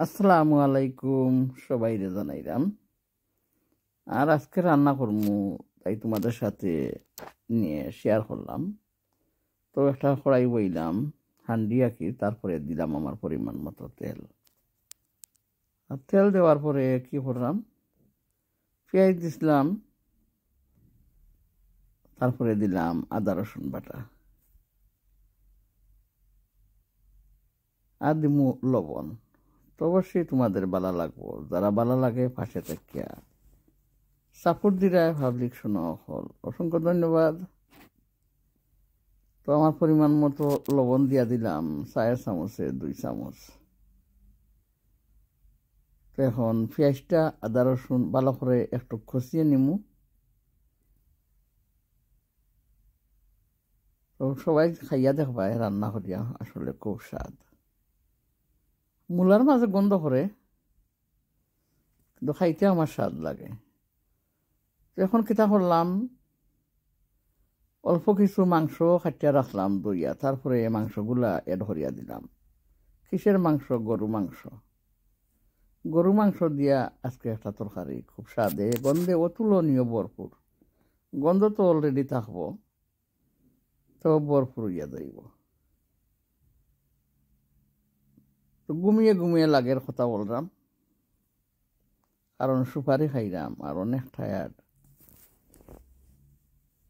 আসসালামু আলাইকুম, সবাইরে জানাইলাম। আর আজকে রান্না করমু, তাই তোমাদের সাথে নিয়ে শেয়ার করলাম। তো একটা কড়াই বইলাম, হান্ডি আঁকি, তারপরে দিলাম আমার পরিমাণ মতো তেল। আর তেল দেওয়ার পরে কি করলাম, পেঁয়াজ দিছিলাম, তারপরে দিলাম আদা রসুন বাটা, আর দিমু লবণ। তো অবশ্যই তোমাদের ভালো লাগবো, যারা ভালো লাগে পাশে থাকিয়া সাপোর্ট দিরা পাবলিক শোনা হল, অসংখ্য ধন্যবাদ। তো আমার পরিমাণ মতো লবণ দিয়া দিলাম 4 চামচে 2 চামচ। তো এখন পেঁয়াজটা আদা রসুন ভালো করে একটু কষিয়ে নিমু। তো সবাই খাইয়া দেখবাই, রান্না করিয়া আসলে খুব স্বাদ। মূলার মাঝে গন্ধ করে, কিন্তু খাইতে আমার স্বাদ লাগে। তো এখন কিতা করলাম, অল্প কিছু মাংস কাটিয়া রাখলাম দইয়া, তারপরে মাংসগুলা এড করিয়া দিলাম। কিসের মাংস? গরু মাংস। গরু মাংস দিয়া আজকে একটা তরকারি, খুব স্বাদে গন্ধে অতুলনীয়, ভরপুর। গন্ধ তো অলরেডি থাকবো, তো ভরপুর ইয়া যাইব। তো ঘুমিয়ে ঘুমিয়ে লাগের কথা বললাম, কারণ সুপারি খাইলাম আর অনেক টায়ার্ড।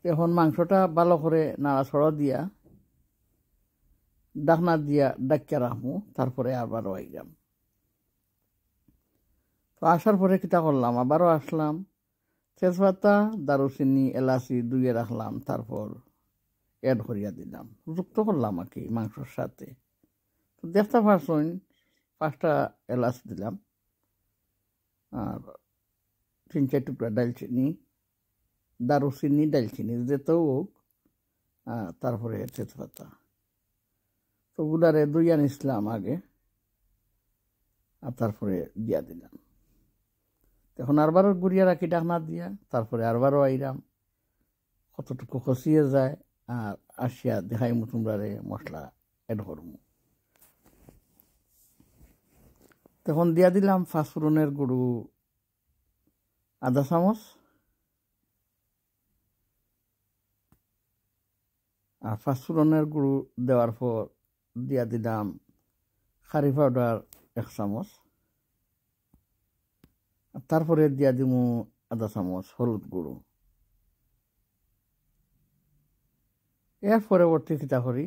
এখন মাংসটা ভালো করে নাড়াছড়া দিয়া ডাকনা দিয়া ডাকিয়া রাখবো, তারপরে আবারও আইলাম। তো আসার পরে কিতা করলাম, আবারও আসলাম, তেজপাতা দারুচিনি এলাচি ধুয়ে রাখলাম, তারপর এড করিয়া দিলাম, যুক্ত করলাম আর কি মাংসর সাথে। তো দেখতে পারছেন 5টা এলাচ দিলাম, আর 3-4 টুকরা ডালচিনি, দারুচিনি ডালচিনি যেতেও হোক, তারপরে তেজপাতা। তো গুলারে ধুইয়া নিছিলাম আগে, আর তারপরে দিয়া দিলাম। তখন আরবারও গুড়িয়া রাখি ডাকনা দিয়া, তারপরে আরবারও আইরাম, কতটুকু খসিয়ে যায়, আর আসিয়া দেখাইমু তোমরারে মশলা এড করমু। তখন দিয়া দিলাম ফাঁসফোড়নের গুঁড়ো আধা চামচ, আর ফাঁসফোড়নের গুঁড়ো দেওয়ার পর দিয়া দিলাম কারি পাউডার 1 চামচ, আর তারপরে দিয়া দিমু আধা চামচ হলুদ গুঁড়ো। এর পরবর্তী কিতা করি,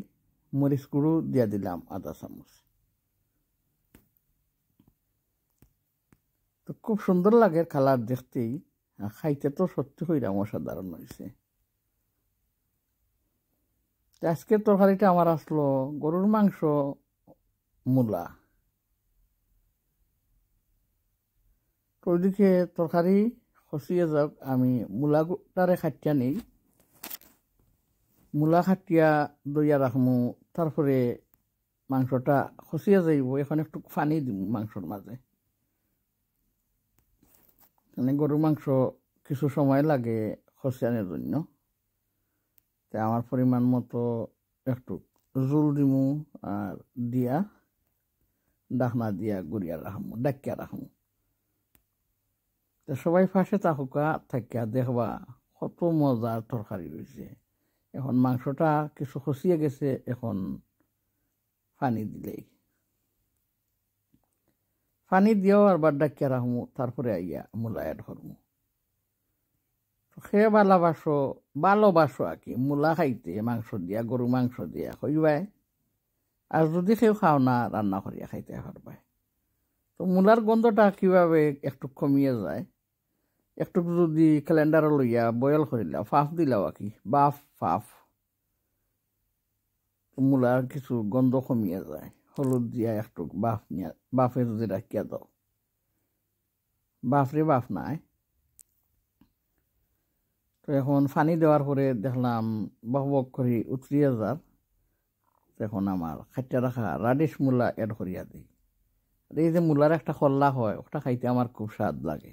মরিচ গুঁড়ো দিয়া দিলাম আধা চামচ। তো খুব সুন্দর লাগে কালার দেখতেই, আর খাইতে তো সত্যি হইরাম অসাধারণ হয়েছে। আজকের তরকারিটা আমার আসলো গরুর মাংস, মূলা। তো ওইদিকে তরকারি খসিয়ে যাক, আমি মূলাটারে খাটিয়া নিই, মূলা খাটিয়া দইয়া রাখমু, তারপরে মাংসটা খসিয়ে যাইব। এখন একটু পানি দিব মাংসর মাঝে, মানে গরুর মাংস কিছু সময় লাগে খসিয়ানোর জন্য। তাই আমার পরিমাণ মতো একটু জল দিমু, আর দিয়া ডাকনা দিয়া গুড়িয়া রাখমু, ডাকিয়া রাখমু। তো সবাই পাশে থাকুকা, থাকিয়া দেখবা কত মজার তরকারি হয়েছে। এখন মাংসটা কিছু খসিয়ে গেছে, এখন পানি দিলেই, পানি দিয়েও আরবার ডাকিয়া রাখমু, তারপরে আইয়া মূলা এড করমু। খেয়ে ভালোবাসো আর কি মূলা খাইতে, মাংস দিয়া, গরু মাংস দিয়া হইবাই। আর যদি কেউ খাও না, রান্না করিয়া খাইতে পারবাই। তো মূলার গন্ধটা কিভাবে একটু কমিয়ে যায়, একটু যদি ক্যালেন্ডার লইয়া বয়েল করিলা, ফাফ দিলাও আর কি, ফাফ, মূলার কিছু গন্ধ কমিয়ে যায়। হলুদ দিয়া একটু বাফে যদি রাখিয়া দাও, বাফ নাই। তো এখন পানি দেওয়ার পরে দেখলাম বক করে উতরিয়ে যার। এখন আমার খাইতে রাখা রাডিশ মূলা এড করিয়া দিই। এই যে মূলার একটা খল্লা হয়, ওটা খাইতে আমার খুব স্বাদ লাগে।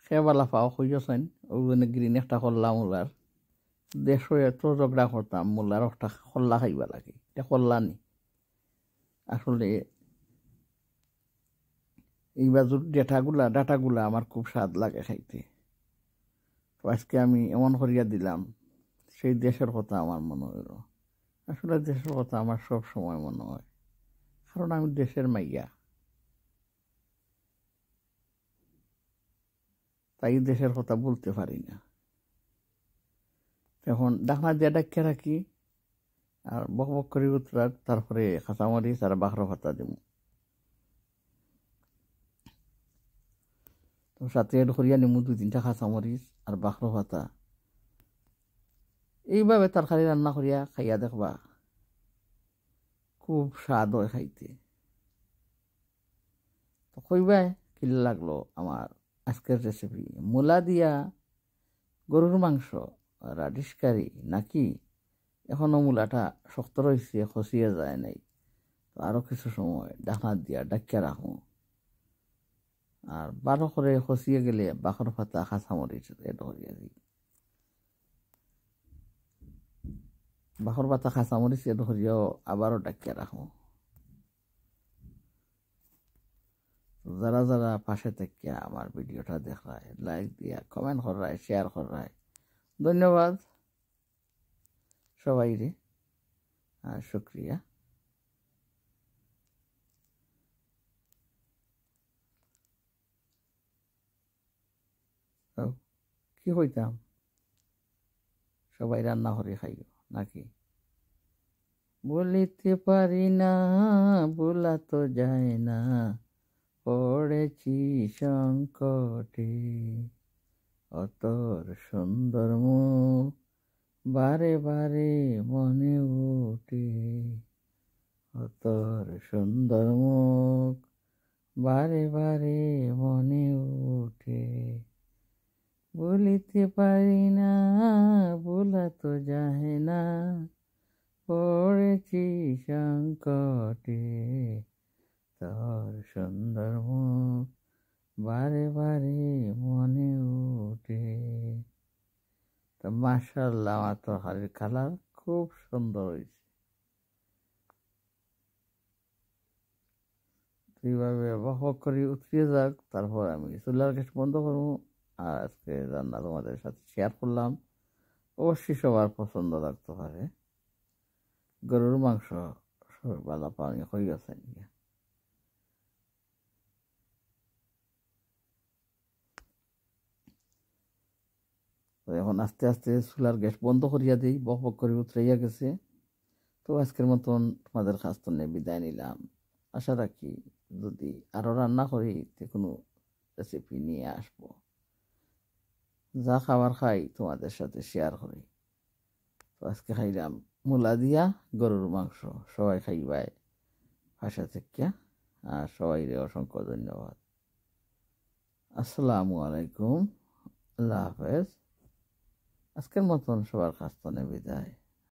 খেয়েবালা পাও খুঁজেছেন, ওই গ্রিন একটা খল্লা মূলার, দেড়শো এত ঝগড়া করতাম, মূলার একটা খল্লা খাইবা লাগে, এটা খল্লা নি আসলে এই বাজুর ডাটাগুলা আমার খুব স্বাদ লাগে খাইতে। তো আজকে আমি এমন করিয়া দিলাম, সেই দেশের কথা আমার মনে হইল। আসলে দেশের কথা আমার সব সময় মনে হয়, কারণ আমি দেশের মাইয়া, তাই দেশের কথা বলতে পারি না। এখন ডাকনা দিয়ে ডাকিয়ে রাখি আর বক বক করে উতরাক, তারপরে কাঁচামরিচ আর বাখর ভাতা দিব। তো সাথে এড করিয়া নিমু 2-3টা কাঁচামরিচ আর বাখর ভাতা। এইভাবে তরকারি রান্না করিয়া খাইয়া দেখবা, খুব স্বাদ হয় খাইতে। তো কইবাই কিলা লাগলো আমার আজকের রেসিপি। মূলা দিয়া গরুর মাংস রাডিশ কারি নাকি? এখনো মূলাটা শক্ত রয়েছে, খসিয়ে যায় নাই। তো আরও কিছু সময় ডাকনা দিয়া ডাকিয়া রাখো, আর 12 করে খসিয়ে গেলে বাখর পাতা কাঁচামরিচ এড করিয়া দিই। বাখর পাতা কাঁচামরিচ এড করিয়াও আবারও ডাকিয়া রাখো। যারা যারা পাশে থেকে আমার ভিডিওটা দেখায়, লাইক দিয়া কমেন্ট করায়, শেয়ার করায়, ধন্যবাদ সবাই রে, আর শুক্রিয়া। কি হইতাম, সবাই রান্না করে খাইও নাকি? বলিতে পারি না, বলা তো যায় না, পড়েছি সংকটে, অতর সুন্দর মুখ বারে বারে মনে ওঠে, অতর সুন্দর মুখ বারে বারে মনে ওঠে। বলিতে পারি না, বলা তো যায় না, পড়েছি সংকটে, তোর সুন্দর মুখ বারে বারে মনে ওঠে। তো মাশাআল্লাহ, আমার তরকারির কালার খুব সুন্দর হয়েছে। এইভাবে বক করে উতরিয়ে যাক, তারপর আমি চুলার গ্যাস বন্ধ করবো। আর আজকে রান্না তোমাদের সাথে শেয়ার করলাম। অবশ্যই সবার পছন্দ লাগতে পারে। গরুর মাংস সবাই ভালো পানি হয়ে গেছে। তো এখন আস্তে আস্তে চুলার গ্যাস বন্ধ করিয়া দিই, বক বক করে উতরাইয়া গেছে। তো আজকের মতন তোমাদের কাছ থেকে বিদায় নিলাম। আশা রাখি যদি আরও রান্না করি তে কোনো রেসিপি নিয়ে আসবো। যা খাবার খাই তোমাদের সাথে শেয়ার করি। তো আজকে খাইলাম মূলা দিয়া গরুর মাংস। সবাই খাইবাই পাশে থেকে, আর সবাই অসংখ্য ধন্যবাদ। আসসালামু আলাইকুম, আল্লাহ হাফেজ। আজকের মতন সবার কাছ থেকে বিদায়।